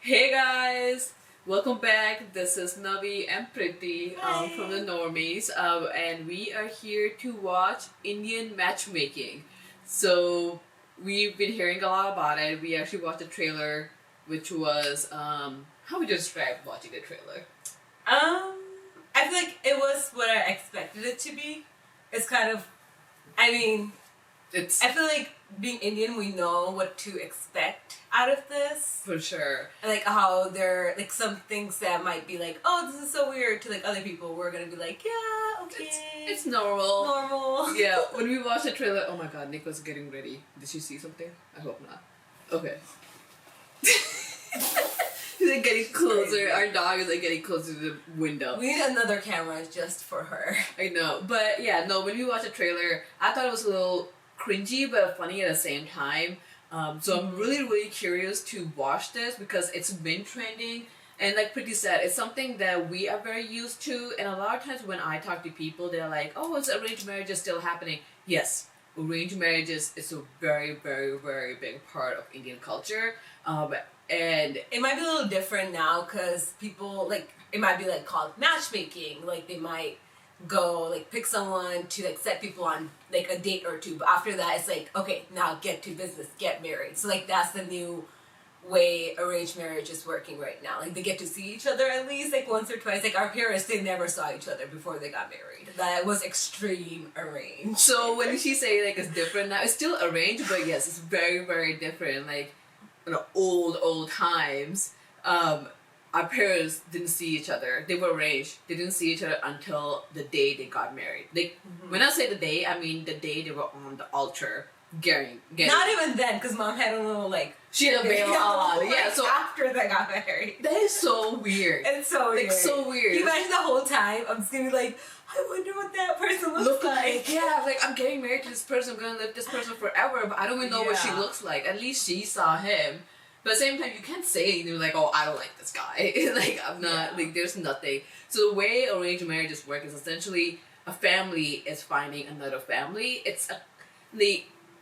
Hey guys, welcome back. This is Navi and Priti from the Normies, and we are here to watch Indian matchmaking. So we've been hearing a lot about it. We actually watched the trailer, which was how would you describe watching the trailer? I feel like it was what I expected it to be. It's kind of, I mean, I feel like being Indian, we know what to expect out of this. For sure. And like how there like some things that might be like, oh, this is so weird to like other people, we're gonna be like, yeah, okay. It's normal. Normal. Yeah, when we watched the trailer, oh my god, Nick was getting ready. Did she see something? I hope not. Okay. He's like getting closer. Our dog is like getting closer to the window. We need another camera just for her. I know. But yeah, no, when we watched the trailer, I thought it was a little cringy but funny at the same time. So I'm really curious to watch this because it's been trending, and like Pretty said, it's something that we are very used to. And a lot of times when I talk to people, they're like, "Oh, is arranged marriages still happening?" Yes, arranged marriages is a very big part of Indian culture. And it might be a little different now because people like it might be like called matchmaking. Like they might go like pick someone to like set people on like a date or two, but after that it's like, okay, now get to business, get married. So like that's the new way arranged marriage is working right now. Like they get to see each other at least like once or twice. Like our parents, they never saw each other before they got married. That was extreme arranged. So when she say like it's different now, it's still arranged, but yes, it's very different. Like in the old times, our parents didn't see each other. They were arranged. They didn't see each other until the day they got married. Like when I say the day, I mean the day they were on the altar getting. Not even then, because mom had a little like she had a veil on. Like, yeah, so after they got married. That is so weird. It's so weird. Like so weird. You imagine the whole time I'm just gonna be like, I wonder what that person looks like. Yeah, like I'm getting married to this person. I'm gonna live this person forever, but I don't even know what she looks like. At least she saw him. But at the same time, you can't say anything like, oh, I don't like this guy. Like, I'm not, like, there's nothing. So the way arranged marriages work is essentially a family is finding another family.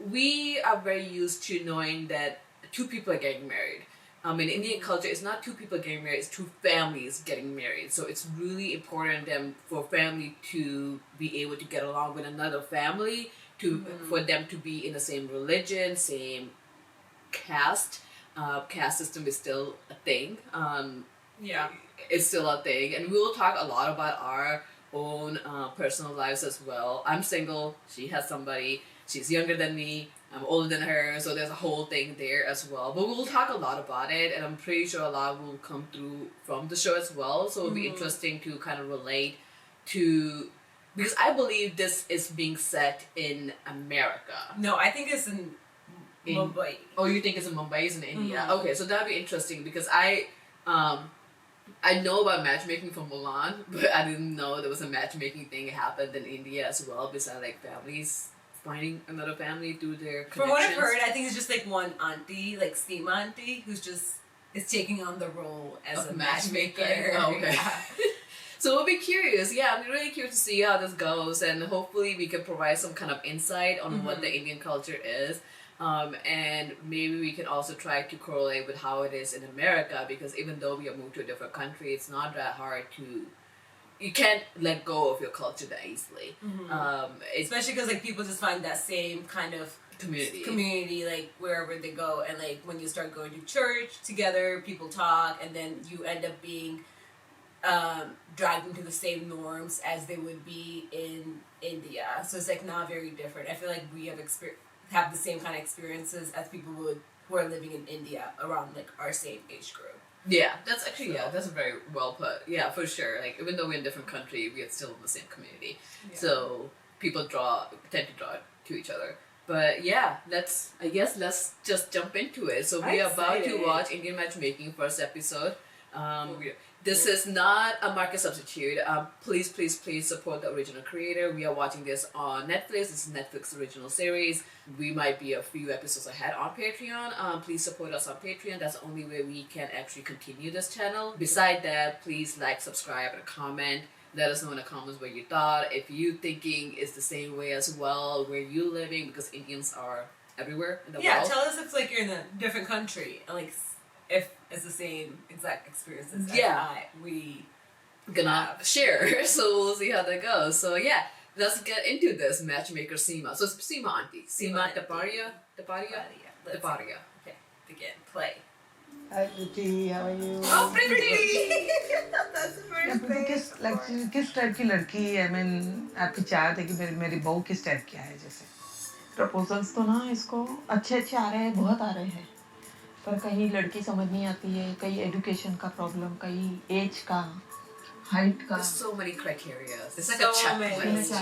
We are very used to knowing that two people are getting married. In Indian culture, it's not two people getting married, it's two families getting married. So it's really important for family to be able to get along with another family, for them to be in the same religion, same caste. Caste system is still a thing. It's still a thing, and we'll talk a lot about our own personal lives as well. I'm single. She has somebody. She's younger than me. I'm older than her, so there's a whole thing there as well. But we'll talk a lot about it, and I'm pretty sure a lot will come through from the show as well. So it'll be interesting to kind of relate to, because I believe this is being set in America. No, I think it's in Mumbai. Oh, you think it's in Mumbai? It's in India. Okay, so that'd be interesting because I know about matchmaking from Mulan, but I didn't know there was a matchmaking thing that happened in India as well. Besides like families finding another family through their connections. From what I've heard, I think it's just like one auntie, like Steam auntie, who's just is taking on the role as a matchmaker. Oh, okay. Yeah. So we'll be curious. Yeah, I'm really curious to see how this goes, and hopefully we can provide some kind of insight on what the Indian culture is. And maybe we can also try to correlate with how it is in America, because even though we have moved to a different country, it's not that hard to. You can't let go of your culture that easily. Especially because like people just find that same kind of community like wherever they go, and like when you start going to church together, people talk, and then you end up being dragged into the same norms as they would be in India. So it's like not very different. I feel like we have the same kind of experiences as people would who are living in India around like our same age group. Yeah, that's actually that's very well put. Yeah, for sure. Like even though we're in a different country, we are still in the same community. Yeah. So people tend to draw to each other. But yeah, let's just jump into it. So we are about to watch Indian Matchmaking first episode. This is not a market substitute. Please support the original creator. We are watching this on Netflix. This is Netflix original series. We might be a few episodes ahead on Patreon. Please support us on Patreon. That's the only way we can actually continue this channel. Beside that, please like, subscribe, and comment. Let us know in the comments what you thought. If you thinking it's the same way as well, where you living, because Indians are everywhere in the world. Yeah, tell us if like you're in a different country and like if has the same exact experiences we gonna share. So we'll see how that goes. So yeah, let's get into this matchmaker Seema. So it's Seema auntie. Seema Taparia. Okay, begin. Play. Hi Priti, how are you? Oh, pretty! That's the first thing. किस type की लड़की है? I mean, आपकी चाहत है कि मेरी बहू किस टाइप की है जैसे? प्रपोजल्स तो ना इसको अच्छे अच्छे आ रहे हैं, बहुत आ रहे हैं, पर कहीं लड़की समझ नहीं आती है, कहीं एजुकेशन का प्रॉब्लम, कहीं एज का, हाइट का. There's so many criteria. It's like a checklist.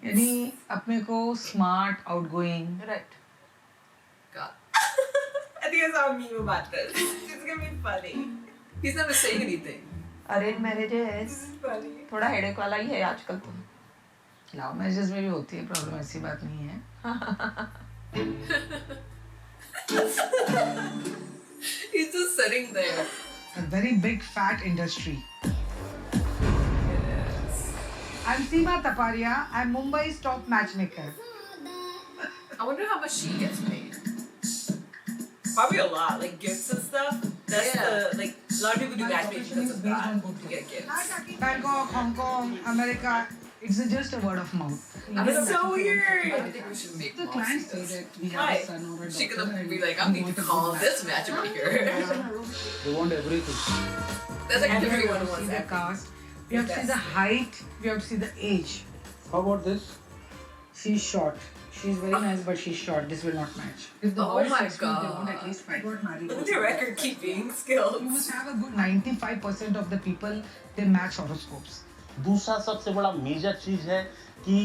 यानी अपने को smart, outgoing. Right. God. I think I saw a meme about this. It's gonna be funny. He's never saying anything. Arrange marriages थोड़ा headache वाला ही है आजकल तो. Love marriages में भी होती है प्रॉब्लम, ऐसी बात नहीं है. He's just sitting there. A very big fat industry. I'm Seema Taparia. I'm Mumbai's top matchmaker. I wonder how much she gets paid. Probably a lot, like gifts and stuff. That's Yeah. a lot of people do matchmaking because of that, to get gifts. Bangkok, Hong Kong, America. It's just a word of mouth. That's so I weird. think we should make The more clients say videos. that we Why? have a son or a daughter. She could and be like, I we need want to a call good this match. matchmaker. They want everything. That's like Everyone everyone wants to wants see the that. cast. We have to see the height. We have to see the age. How about this? She's short. She's very nice, but she's short. This will not match. If the Oh boys my sex me, they won't God. at least fight. Got married. Look at your record keeping You skills. must have a good 95% of the people they match horoscopes. दूसरा सबसे बड़ा major चीज है कि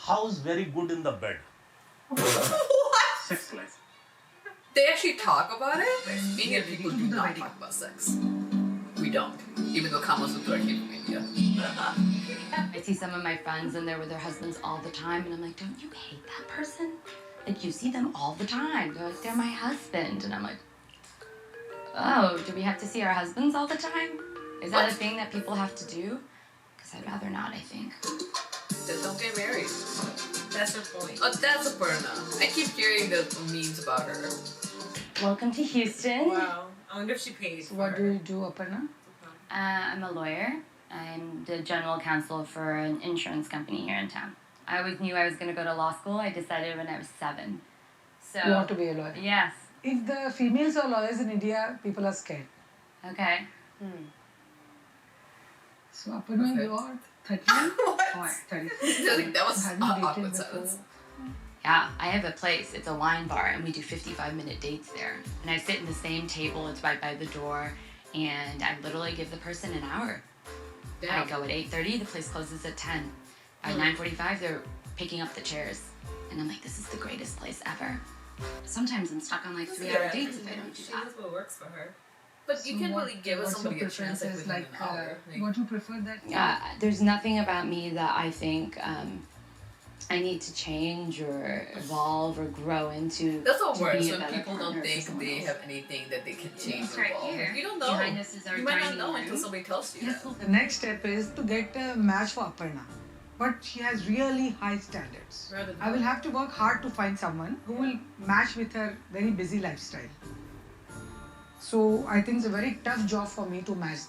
house very good in the bed. Sex life. They actually talk about it. Indian people do not talk about sex. We don't. Even though Kama Sutra came from India. I see some of my friends and they're with their husbands all the time, and I'm like, don't you hate that person? Like, you see them all the time. They're like, they're my husband. And I'm like, oh, do we have to see our husbands all the time? Is that a thing that people have to do? Because I'd rather not, I think. Then don't get married. That's your point. Oh, that's a Purna. I keep hearing the memes about her. Welcome to Houston. Wow. I wonder if she paid So for what do her. you do, Aparna? I'm a lawyer. I'm the general counsel for an insurance company here in town. I always knew I was going to go to law school. I decided when I was 7. So You want to be a lawyer? Yes. If the females are lawyers in India, people are scared. Okay. So Aparna, Okay. you are 30 or 30? That was Have you dated awkward before? silence. Yeah, I have a place. It's a wine bar, and we do 55-minute dates there. And I sit in the same table. It's right by the door, and I literally give the person an hour. I Damn. go at 8:30. The place closes at 10. At 9:45, they're picking up the chairs, and I'm like, this is the greatest place ever. Sometimes I'm stuck on like 3-hour dates if I don't do She that. knows what works for her. But you can't really give what's somebody your a chance like preferences, within an hour. Like, what you prefer that? There's nothing about me that I think I need to change or evolve or grow into. that's what to works be a when better people don't partner for think someone they else. have anything that they can change It's or right evolve. here. You don't know. Behind us is our You might not dining know room. until somebody tells you Yes, that. The next step is to get a match for Aparna. But she has really high standards. Rather than- I will have to work hard to find someone who will match with her very busy lifestyle. So I think it's a very tough job for me to match.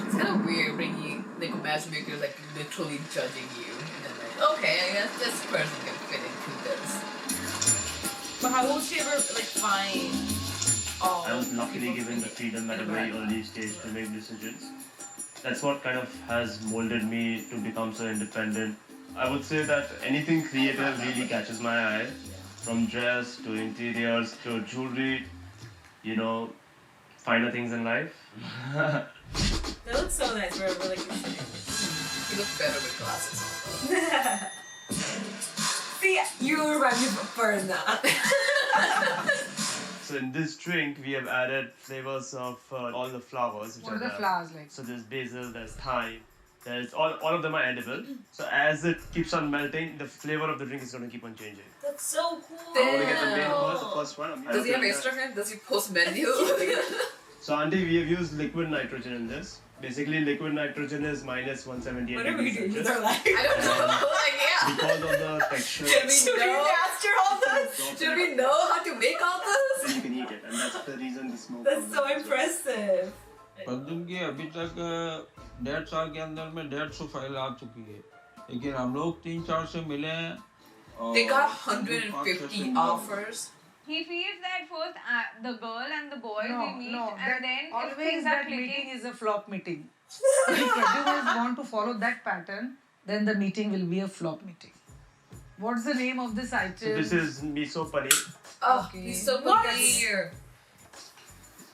It's kind of weird when you like a matchmaker like literally judging you, and then like, okay, I guess this person can fit into this. But how will she ever like find all? I was luckily people given the who freedom at a interact very with early stage to make decisions. That's what kind of has molded me to become so independent. I would say that anything creative really catches my eye, from dress to interiors to jewelry, you know, finer things in life. They look so nice for a really considered. You look better with glasses on. See, you remind me of Berna. So in this drink, we have added flavors of all the flowers. Which What are the there. flowers like? So there's basil, there's thyme, there's all of them are edible. So as it keeps on melting, the flavor of the drink is going to keep on changing. That's so cool. Damn. I want to get the main course, the first one. Does he have Instagram? Does he post menu? So auntie, we have used liquid nitrogen in this. Basically, liquid nitrogen is minus 178 What are we degrees doing with Celsius. our life? I don't know. Like, yeah. Because of the texture, Should we master all this? Should we know how to make all this? then you can eat it, and that's the reason the smoke. That's comes so out. impressive. Pradyumna की अभी तक 1.5 साल के अंदर में 150 file आ चुकी है, लेकिन हम लोग 3-4 से मिले हैं और They got 5-6 150 से offers. He feels that first the girl and the boy No, we meet, no, and that then if always things are that clicking. meeting is a flop meeting. If everyone want to follow that pattern, then the meeting will be a flop meeting. What's the name of this item? So this is miso paneer. Oh, Okay. he's so paneer.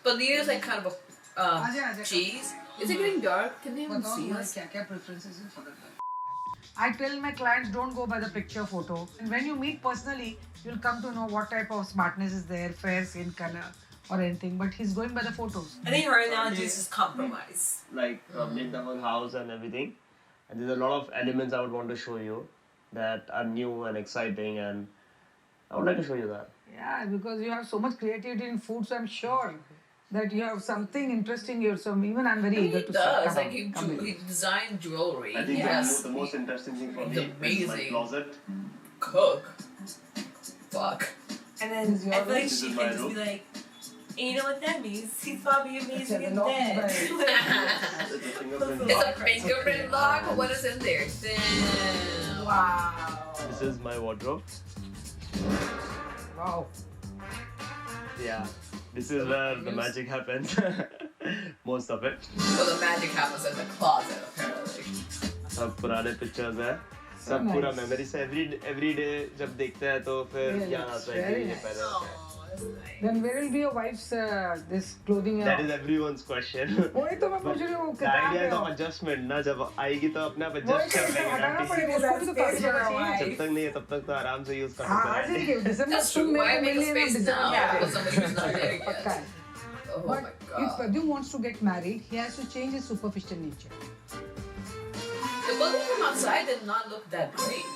Paneer is like kind of a Aja. cheese. Is it getting dark? Can they even बताओ see तुम्हारे us? क्या preferences है for that? I tell my clients don't go by the picture photo. And when you meet personally, you'll come to know what type of smartness is there, fair skin color or anything. But he's going by the photos. I think her analogy is just compromise. Like make the whole house and everything. And there's a lot of elements I would want to show you that are new and exciting, and I would like to show you that. Yeah, because you have so much creativity in food, so I'm sure that you have something interesting here. So even I'm very eager He to does. come Like on, he designed jewelry. I think Yes. the most interesting thing for It's me is my amazing. closet. Cook. Fuck. And then This is I feel like This she is can my just be room. like, and you know what that means? He's probably amazing in lock bed. by- It's a fingerprint It's lock. a fingerprint lock. What is in there? Damn. Wow. This is my wardrobe. Wow. Yeah. This is where the magic happens. Most of it. So the magic happens in the closet, apparently. सब पुराने pictures हैं. सब nice. पूरा memories है. Every day जब देखते हैं तो फिर Really, याद आता है very कि ये nice. पहले होता है. Oh, that's nice. Then where will be your wife's this clothing? That is everyone's question. वही तो मैं पूछ रही हूँ The किताब idea है is of और- adjustment ना जब आएगी तो अपने आप वही adjust तो कर इसे लेंगे ना हटाना किसी पड़ेगा उसको भी तो काफी जगह चाहिए जब तक नहीं है तब तक तो आराम से यूज कर हाँ सकते आज हैं. ही दिसंबर That's तुम true. मेरे Why को make a मिलने में space दिसंबर now? में आ Because somebody who's not there जाएगा पक्का yet. है Oh but my if god. Pradyum wants to get married he has to change his superficial nature. The building from outside did not look that great.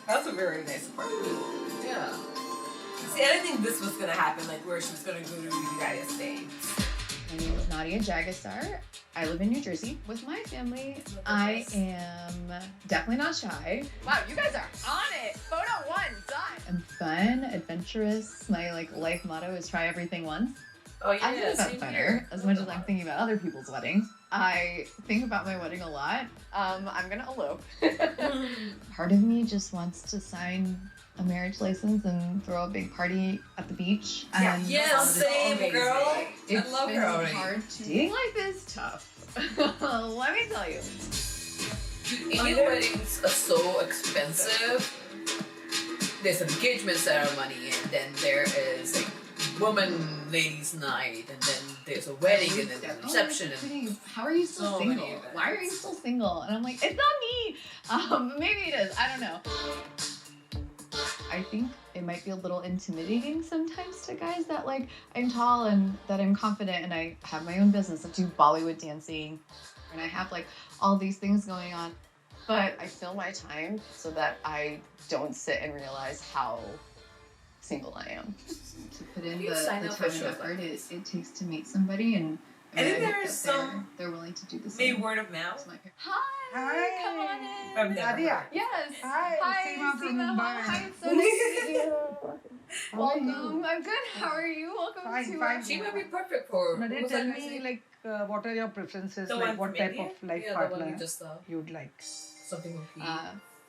That's a very nice apartment. Yeah. See, I didn't think this was gonna happen, like where she was gonna go to the United States. My name is Nadia Jagasar. I live in New Jersey with my family. I am definitely not shy. Wow, you guys are on it. Photo one, done. I'm fun, adventurous. My life motto is try everything once. Oh yeah. I think about same fun here. as much as I'm thinking about other people's weddings. I think about my wedding a lot. I'm gonna elope. Part of me just wants to sign a marriage license and throw a big party at the beach. Yeah. And Yeah, same amazing. girl. It's I love been her already. hard. Dating life is tough. Let me tell you. Indian weddings are so expensive. There's an engagement ceremony, and then there is like woman ladies night, and then there's a wedding, and then there's a reception. And Kidding. How are you still So many single? events. Why are you still single? And I'm like, it's not me. Maybe it is. I don't know. I think it might be a little intimidating sometimes to guys that I'm tall and that I'm confident and I have my own business. I do Bollywood dancing and I have all these things going on. But I fill my time so that I don't sit and realize how single I am. To put in You the sign time up for and shows like effort it takes to meet somebody, and I think hope there is that some they're willing to do the maybe same. word of mouth. It's my parents. Hi, Hi. come on in. I've never Nadia. heard. Yes. Hi, Seema from Seema. Mumbai. Hi, it's so nice to meet you. How are you? Welcome. I'm good. How are you? Welcome Fine, to fine. she might be perfect for. Nadia, what was tell that guy's me name? what are your preferences, The like one what from type India? of life Yeah, the one partner you just saw. you'd like. Something with P.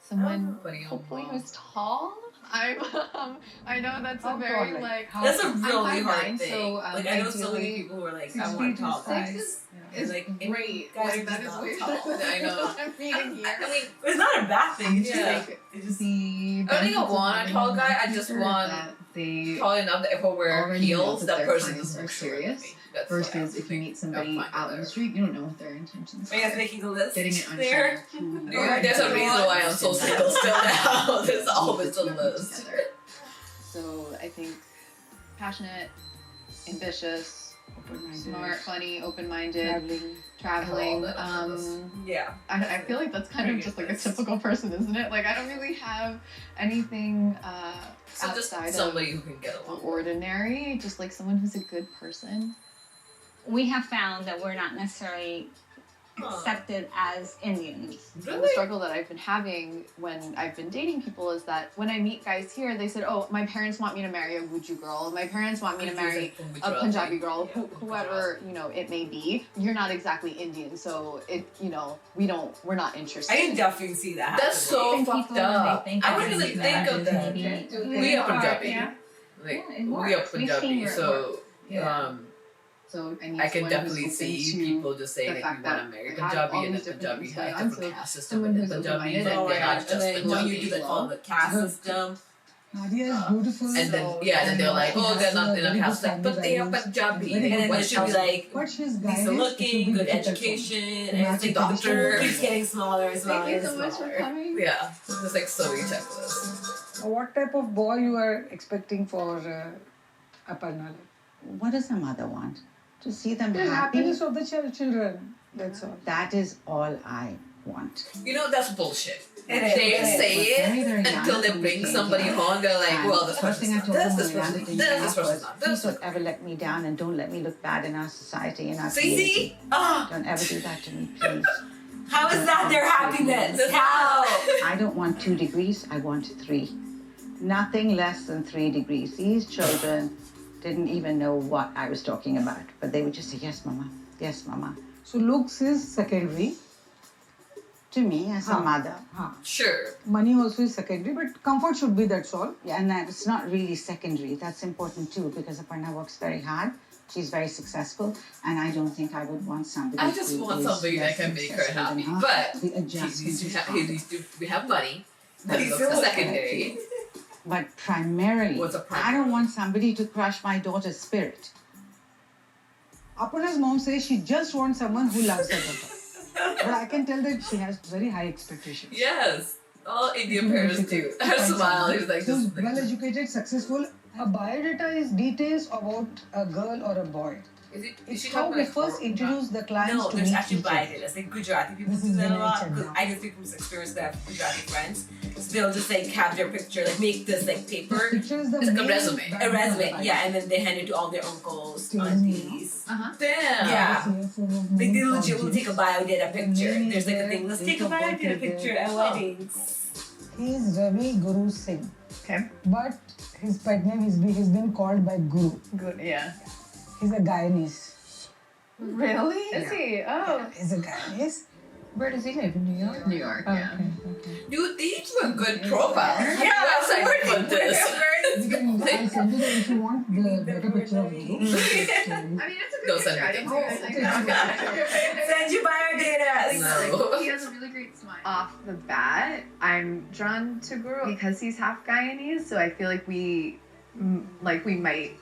Someone Putting on hopefully blonde. who's tall. I know that's How a very tall, how That's a I'm really 5'9", hard thing. so, I know so many ideally, people who are like, 6 I want feet tall is guys. Six And is like, great. guys are That just is not way tall. better than I know. what I'm reading here. I mean, It's not a bad thing. It's Yeah. just like, it's just The I don't think I benefits of want a having tall guy, I a just teacher want that they tall enough that if I wear already know heels, that that their person clients doesn't are look short serious at me. That's versus what I if you meet somebody find out in the better. street, you don't know what their intentions I guess are. making a list Getting it there. unsure. Dude, there's a reason why I'm so single still now. There's always a list. Together. So I think passionate, ambitious, Open-minded. smart, funny, open-minded, Traveling. traveling. All that on the list. Yeah. I feel like that's kind of just like a typical person, isn't it? I don't really have anything So just outside somebody who can get of along. ordinary. Just someone who's a good person. We have found that we're not necessarily accepted as Indians. And the struggle that I've been having when I've been dating people is that when I meet guys here, they said, "Oh, my parents want me to marry a Guju girl. My parents want me to marry a Punjabi girl, whoever it may be. You're not exactly Indian, so we're not interested." I can definitely see that. That's so fucked up. I wouldn't even think of that. We are Punjabi. We are Punjabi, so So I can definitely see people just saying like we want to marry Punjabi, and then Punjabi has different caste system, and then Punjabi and Oh my they're not gosh. just And then when Punjabi. you do like all the caste system. Nadia is beautiful. And then then they're like, oh, they're not in a caste, like, but they are Punjabi. And then there should be like But she's decent looking, good education, and it's like doctor keeps getting smaller and smaller. Thank you so much for coming. Yeah, there's like so many checklists. What type of boy you are expecting for Aparna? What does a mother want? To see them The happy. happiness of the children. That's all. That is all I want. You know, that's bullshit. It They is. say Very, it very until young they when bring we came somebody here. home. They're like, And well, this the first thing I person's told not them this, when we this landed person's in not the this, this airport, person's not please this. don't ever let me down and don't let me look bad in our society, in our See? community. Ah, Don't ever do that to me, please. how is that their happiness? That's How? I don't want 2 degrees, I want 3. Nothing less than 3 degrees. These children didn't even know what I was talking about, but they would just say, yes, mama, yes, mama. So looks is secondary. To me, as a mother. Sure. Money also is secondary, but comfort should be, that's all. Yeah, and that's not really secondary. That's important too, because Aparna works very hard. She's very successful, and I don't think I would want somebody. I just who want is somebody that less can make her successful than happy. her. But The he adjustment needs to is have, we have money. But He he's looks still secondary. But primarily, What's a I primary? don't want somebody to crush my daughter's spirit. Aparna's mom says she just wants someone who loves her daughter. But I can tell that she has very high expectations. Yes. All Indian parents do. Her smile is like Who's just well educated, successful. A biodata is details about a girl or a boy. Is It's she how talking we like first introduce the clients No, to there's meet actually each other. biodata. Like Gujarati people This do is that a the lot. nature 'Cause now. I can speak from experience that I have Gujarati friends. So they'll just like have their picture, like make this like paper, Picture is the It's like a main resume. a background resume, of the yeah, and then they hand it to all their uncles, Still aunties. damn. Yeah. CFO of Like they many legit will take a biodata picture. name There's like a is thing, let's there, take a date of birth biodata is picture there. at weddings. He is Ravi Guru Singh. Okay. But his pet name he's been called by Guru. Good. Yeah. He's a Guyanese. Really? Is he? Oh. He's a Guyanese. Where does he live? In New York. New York. Yeah. Okay. Dude, these were good profiles. Yeah, Website where- put this. You can, I'll send you if you want the better picture of Guru. I mean, it's a good Don't send picture. I me didn't that. Send you biodata. No. He has a really great smile. Off the bat, I'm drawn to Guru because he's half Guyanese, so I feel like we might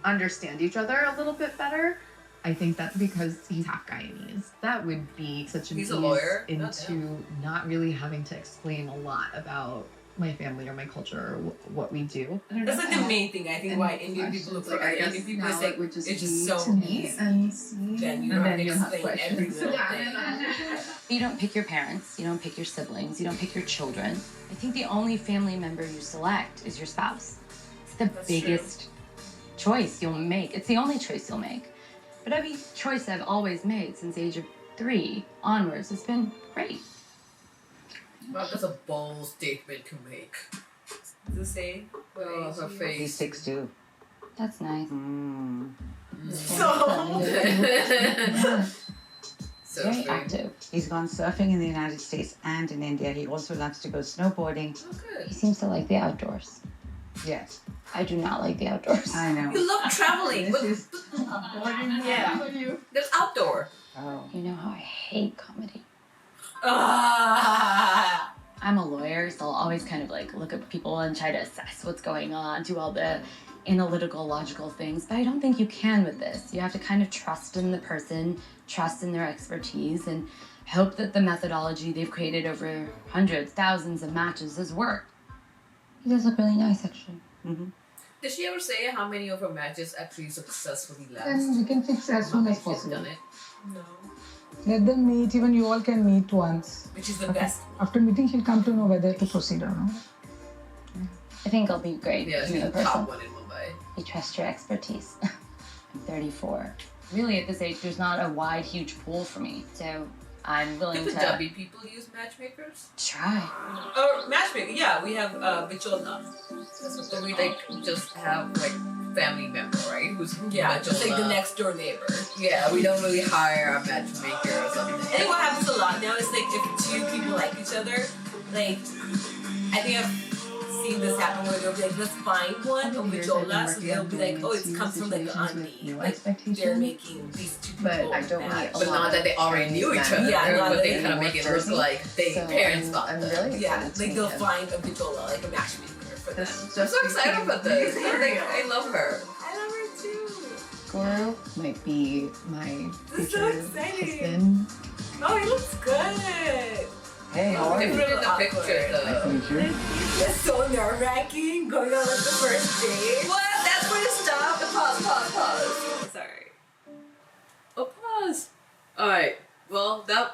understand each other a little bit better. I think that's because he's half Guyanese. That would be such an He's ease a lawyer? into not really having to explain a lot about my family or my culture or what we do. That's like the main thing I think why Indian people look for other Indian people is like it's just so easy. Then you don't have to explain every little thing. You don't pick your parents, you don't pick your siblings, you don't pick your children. I think the only family member you select is your spouse. It's the biggest choice you'll make. It's the only choice you'll make. But every choice I've always made since age of 3 onwards has been great. Wow, that's a bold statement to make. To say, Oh, her He's face. 6'2". That's nice. so So Very strange. active. He's gone surfing in the United States and in India. He also loves to go snowboarding. Oh, good. He seems to like the outdoors. Yes, I do not like the outdoors. I know. You love traveling, but yeah. there's outdoor. Oh. You know how I hate comedy. Ah. I'm a lawyer, so I'll always kind of like look at people and try to assess what's going on, do all the analytical, logical things. But I don't think you can with this. You have to kind of trust in the person, trust in their expertise, and hope that the methodology they've created over hundreds, thousands of matches has worked. He does look really nice, actually. Did she ever say how many of her matches actually successfully last? Then we can fix as soon as She's possible. done it. No. Let them meet, even you all can meet once. Which is the best. After meeting, she'll come to know whether to proceed or not. I think I'll be great Yeah, in she's the the top person. one in Mumbai. You trust your expertise. I'm 34. Really, at this age, there's not a wide, huge pool for me. So I'm willing Do to Punjabi people use matchmakers? try. Or matchmaking, yeah, we have Bichola. That's what So we they're like just have like family member, right? Who's yeah, just like the Majola. next door neighbor. Yeah, we don't really hire a matchmaker or I something. think what happens a lot now is like if two people like each other, like I think I've seen this happen where they'll be like, let's find one of Bichola, so they'll be like, oh, it comes from like the auntie, like they're making these two people. But I don't match. But not that they already knew each other, Yeah, but they they kind of make it look like they parents got I'm them. really Yeah, excited to like meet they'll him. find a Bichola, like a matchmaker for them. I'm so excited about this. I love her. I love her too. Goro might be my This is so future exciting. husband. Oh, he looks good. Hey, how are They you? put it in the picture though. It's so nerve-wracking going on like the first date. What? That's where to stop. Pause. Sorry. Oh, pause. All right. Well, that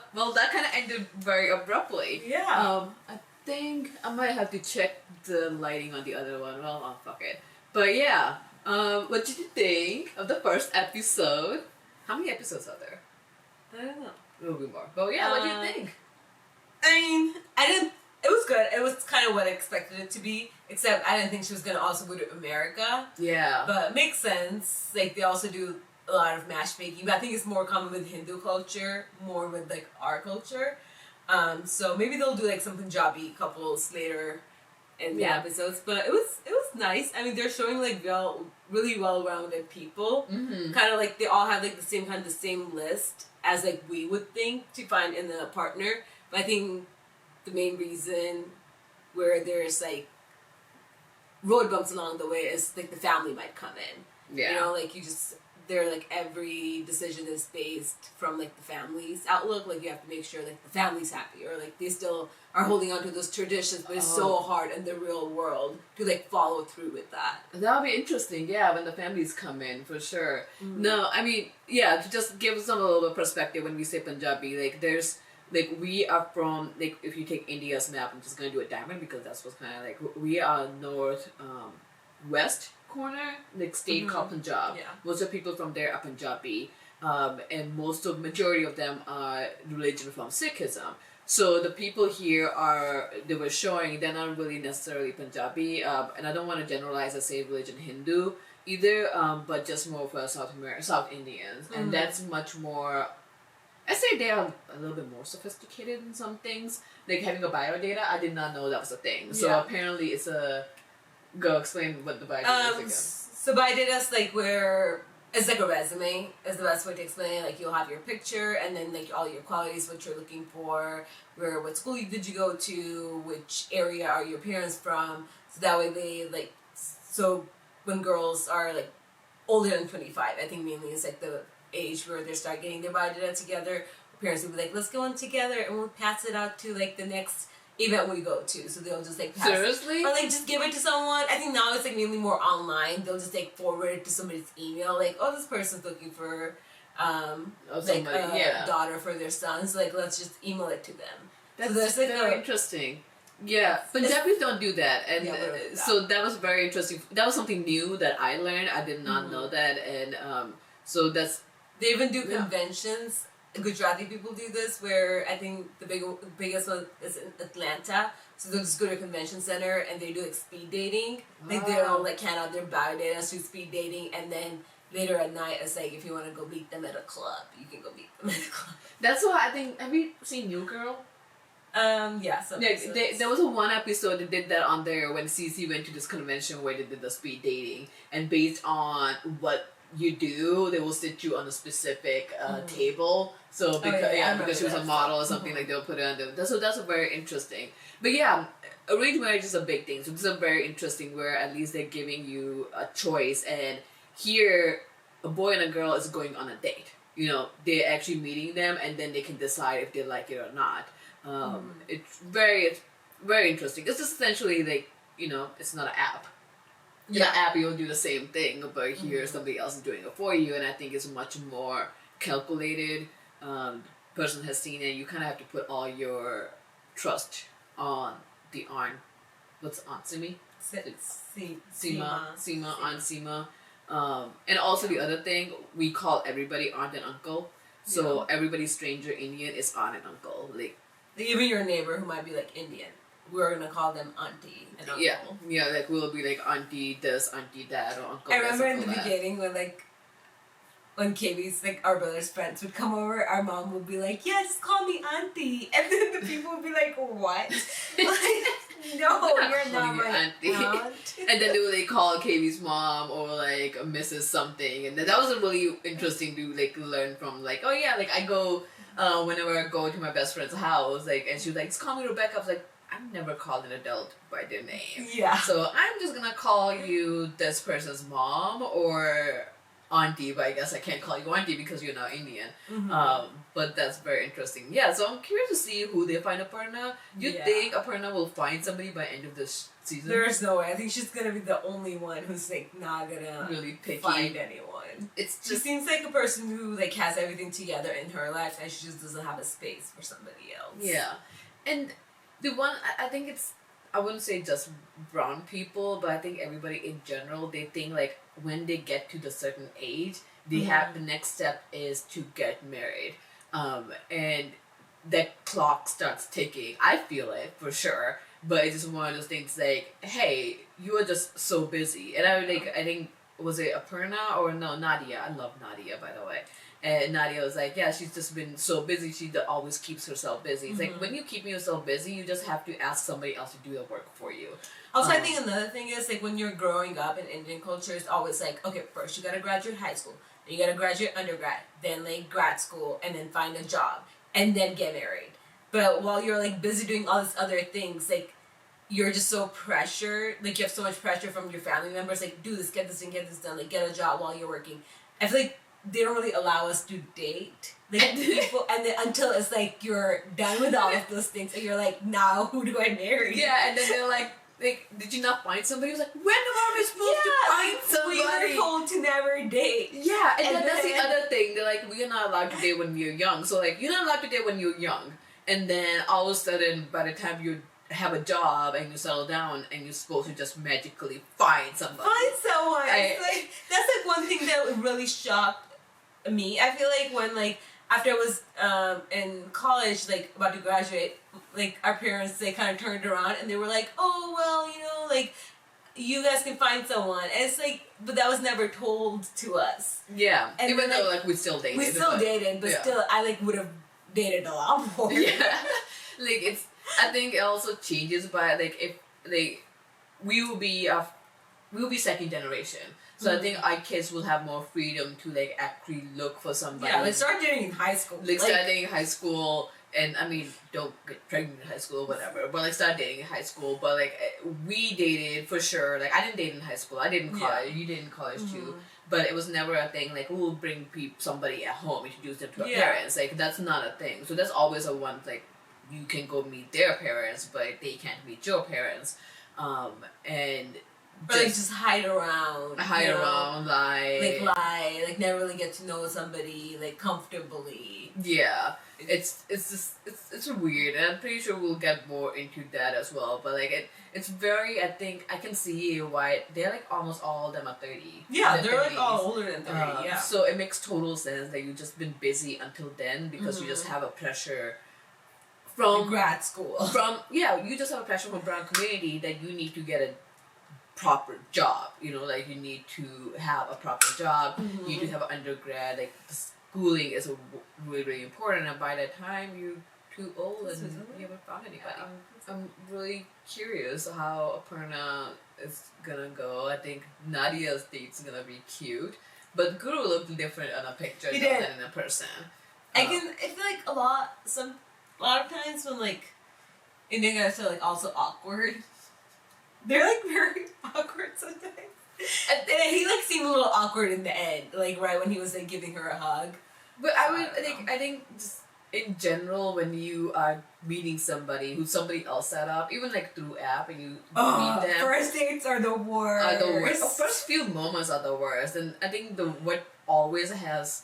kind of ended very abruptly. Yeah. I think I might have to check the lighting on the other one. Well, oh, fuck it. But yeah. What did you think of the first episode? How many episodes are there? I don't know. A little bit more. But yeah, what do you think? I mean, I didn't. It was good. It was kind of what I expected it to be. Except I didn't think she was gonna also go to America. Yeah. But it makes sense. Like they also do a lot of matchmaking. But I think it's more common with Hindu culture, more with like our culture. So maybe they'll do like some Punjabi couples later in the episodes. But it was nice. I mean, they're showing like really well-rounded people. Mm-hmm. Kind of like they all have like the same list as like we would think to find in a partner. But I think the main reason where there's like road bumps along the way is like the family might come in. Yeah. You know, like they're like every decision is based from like the family's outlook. Like you have to make sure like the family's happy or like they still are holding on to those traditions, but it's so hard in the real world to like follow through with that. That'll be interesting, yeah, when the families come in, for sure. No, I mean, yeah, to just give some a little bit of perspective when we say Punjabi, like there's, like we are from, like if you take India's map, I'm just going to do a diamond because that's what's kind of like, we are north, west corner, like state called Punjab. Yeah. Most of the people from there are Punjabi, and majority of them are religion from Sikhism. So the people here they were showing, they're not really necessarily Punjabi, and I don't want to generalize and say religion Hindu either, but just more for South Indians, and that's much more, I say they are a little bit more sophisticated in some things, like having a biodata. I did not know that was a thing. So apparently it's go explain what the biodata is again. So biodata is like where it's like a resume is the best way to explain it. Like you'll have your picture and then like all your qualities, what you're looking for, what school did you go to, which area are your parents from. So that way they like, so when girls are like older than 25, I think mainly it's like the age where they start getting their biodata together. Parents will be like, let's go in together and we'll pass it out to like the next event we go to. So they'll just like pass Seriously? it. Or like just give it to someone. I think now it's like mainly more online. They'll just like forward it to somebody's email. Like, oh, this person's looking for like a daughter for their son. So like let's just email it to them. That's so there's like very interesting. Yeah, Punjabis don't do that, and so that was very interesting. That was something new that I learned. I did not know that, and so that's they even do conventions. Gujarati people do this, where I think the biggest one is in Atlanta. So they'll just go to a convention center and they do like speed dating. Like they'll like hand out their biodata to speed dating, and then later at night it's like if you want to go meet them at a club, you can go meet them at a club. That's why I think. Have you seen New Girl? Yeah. There was one episode that did that on there when Cece went to this convention where they did the speed dating, and based on what you do, they will sit you on a specific table. So because she was a model or something, like they'll put it on there. So that's very interesting. But yeah, arranged marriage is a big thing. So this is very interesting where at least they're giving you a choice, and here a boy and a girl is going on a date. You know, they're actually meeting them, and then they can decide if they like it or not. It's very interesting. It's essentially like, you know, it's not an app. In an app you'll do the same thing, but here somebody else is doing it for you, and I think it's much more calculated. Person has seen it. You kind of have to put all your trust on the aunt. What's aunt Simi? Sima. And also the other thing, we call everybody aunt and uncle. So everybody stranger Indian is aunt and uncle. Like even your neighbor who might be like Indian, we're gonna call them auntie and uncle. Yeah, like we'll be like auntie this, auntie that, or uncle. I remember in the that. beginning when KB's like our brother's friends would come over, our mom would be like, "Yeah, just call me auntie," and then the people would be like, "What?" Like, no, you're not my aunt. And then they would like call KB's mom or like Mrs. something, and that was really interesting to like learn from. Like, oh yeah, like I go whenever I go to my best friend's house, like, and she was like, "Just call me Rebecca." I was like, I've never called an adult by their name. Yeah. So I'm just gonna call you this person's mom or auntie, but I guess I can't call you auntie because you're not Indian. But that's very interesting. Yeah, so I'm curious to see who they find Aparna. Do you think Aparna will find somebody by end of this season? There's no way. I think she's gonna be the only one who's like not gonna really picky. Find anyone. She seems like a person who like has everything together in her life and she just doesn't have a space for somebody else. Yeah. And the one, I think it's, I wouldn't say just brown people, but I think everybody in general, they think like when they get to the certain age, they have the next step is to get married. And that clock starts ticking. I feel it for sure, but it's just one of those things like, hey, you are just so busy. And I think, was it Aparna or no, Nadia? I love Nadia, by the way. And Nadia was like, yeah, she's just been so busy. She always keeps herself busy. It's like, when you keep yourself busy, you just have to ask somebody else to do the work for you. Also, I think another thing is, like, when you're growing up in Indian culture, it's always like, okay, first you gotta graduate high school, then you gotta graduate undergrad, then, like, grad school, and then find a job, and then get married. But while you're, like, busy doing all these other things, like, you're just so pressured, like, you have so much pressure from your family members, like, do this, get this, and get this done, like, get a job while you're working. I feel like they don't really allow us to date, like, people, and then until it's like you're done with all of those things, and you're like, now who do I marry? Yeah, and then they're like, did you not find somebody? He was like, when am I supposed to find somebody? We were told to never date. Yeah, and then that's the other thing. They're like, we're not allowed to date when you're young. So like, you're not allowed to date when you're young, and then all of a sudden, by the time you have a job and you settle down, and you're supposed to just magically find somebody. Find someone. It's like that's like one thing that really shocked me. I feel like when like after I was in college, like about to graduate, like our parents, they kind of turned around and they were like, oh well, you know, like you guys can find someone. And it's like, but that was never told to us. Yeah, and even then, though like we still dated. We still dated, but still I like would have dated a lot more. Yeah, like it's. I think it also changes by like if like we will be second generation. So I think our kids will have more freedom to like actually look for somebody. Yeah, like start dating in high school. Like start dating in high school, and I mean don't get pregnant in high school or whatever. But like start dating in high school. But like we dated for sure. Like I didn't date in high school. I did in college. Yeah. You did in college too. But it was never a thing like we'll bring somebody at home, introduce them to our parents. Like that's not a thing. So that's always a one like you can go meet their parents, but they can't meet your parents. And. Or like just hide around, lie, like never really get to know somebody like comfortably. Yeah, it's weird, and I'm pretty sure we'll get more into that as well. But like it's very, I think I can see why they're like almost all of them are 30. Yeah, they're 30s. Like all older than 30. Yeah, so it makes total sense that you've just been busy until then because you just have a pressure from grad school. You just have a pressure from brown community that you need to get a proper job, you know, like you need to have a proper job, you need to have an undergrad, like the schooling is really, really important, and by the time you're too old and you haven't found anybody. I'm really curious how Aparna is gonna go. I think Nadia's date's gonna be cute, but Guru looked different on a picture than in a person. I feel like a lot of times when like Indian guys are like also awkward. They're like very awkward sometimes. And he like seemed a little awkward in the end, like right when he was like giving her a hug. But I think just in general when you are meeting somebody who somebody else set up, even like through app and you meet them. First dates are the worst. First few moments are the worst, and I think what always has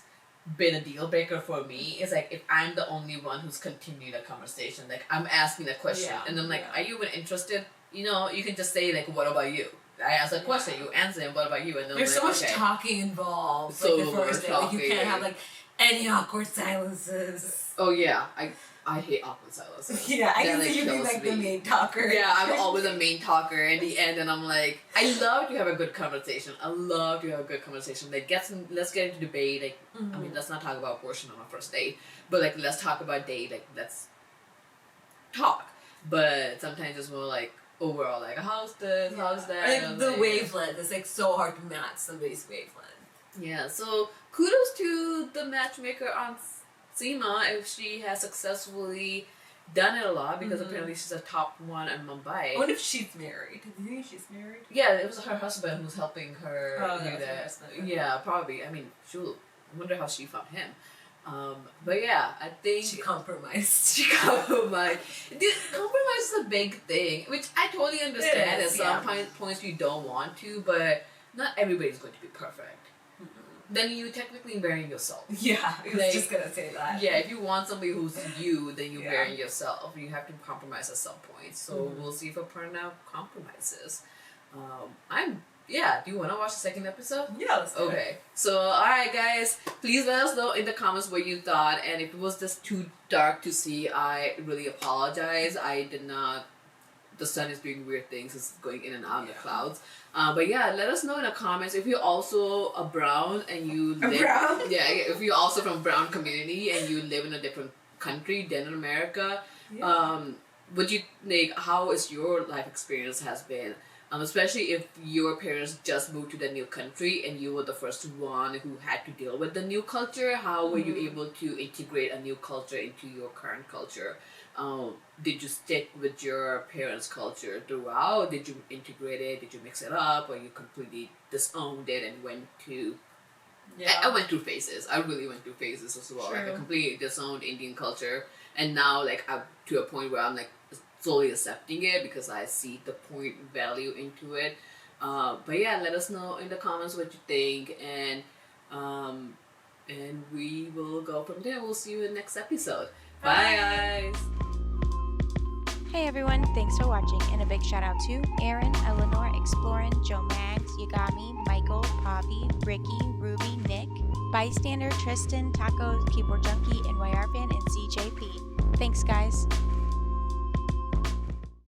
been a deal breaker for me is like if I'm the only one who's continued a conversation, like I'm asking a question and I'm like, are you even interested? You know, you can just say like, what about you? I ask a question, you answer, and what about you? And then There's like, so much okay. talking involved. So like the much first day, like, you talking. can't have like any awkward silences. Oh yeah, I hate awkward silences. Yeah, I That, can like, see you being kills like me. the main talker. Yeah, I'm always a main talker in the end, and I'm like, I love to have a good conversation. I love to have a good conversation. Like, let's get into debate. Like, I mean, let's not talk about abortion on our first date, but like, let's talk about date. Like, let's talk. But sometimes it's more like overall, like, how's this, how's that? Like and, the like, wavelength. It's like so hard to match somebody's wavelength. Yeah, so kudos to the matchmaker on Seema if she has successfully done it a lot, because apparently she's a top one in Mumbai. I wonder if she's married. Do you think she's married? Yeah, it was her husband who's helping her do that was her that. husband. Yeah, probably. I mean, I wonder how she found him. But yeah, I think She compromised. She compromised. Dude, compromise is a big thing, which I totally understand. At some points you don't want to, but not everybody's going to be perfect. Then you technically burying yourself. Yeah, I was Like, just gonna say that. Yeah, if you want somebody who's you, then you're burying yourself. You have to compromise at some point. So we'll see if Aparna compromises. Do you want to watch the second episode? Yeah, let's do it. Okay. So, alright guys, please let us know in the comments what you thought, and if it was just too dark to see, I really apologize. I did not... The sun is doing weird things, it's going in and out of the clouds. But yeah, let us know in the comments if you're also a brown and you live... brown? Yeah, if you're also from brown community and you live in a different country than in America. Would you think, how is your life experience has been? Especially if your parents just moved to the new country and you were the first one who had to deal with the new culture. How were you able to integrate a new culture into your current culture? Did you stick with your parents' culture throughout? Did you integrate it? Did you mix it up? Or you completely disowned it and went to... I went through phases. I really went through phases as well. Like, I completely disowned Indian culture. And now, like, I'm to a point where I'm, like, slowly accepting it because I see the point value into it. But yeah, let us know in the comments what you think, and we will go from there. We'll see you in the next episode. Bye guys. Hey everyone, thanks for watching, and a big shout out to Aaron, Eleanor, Explorin, Joe Mags, Yagami, Michael, Pavi, Ricky, Ruby, Nick, Bystander, Tristan, Tacos, Keyboard Junkie, NYR Fan, and CJP. Thanks guys.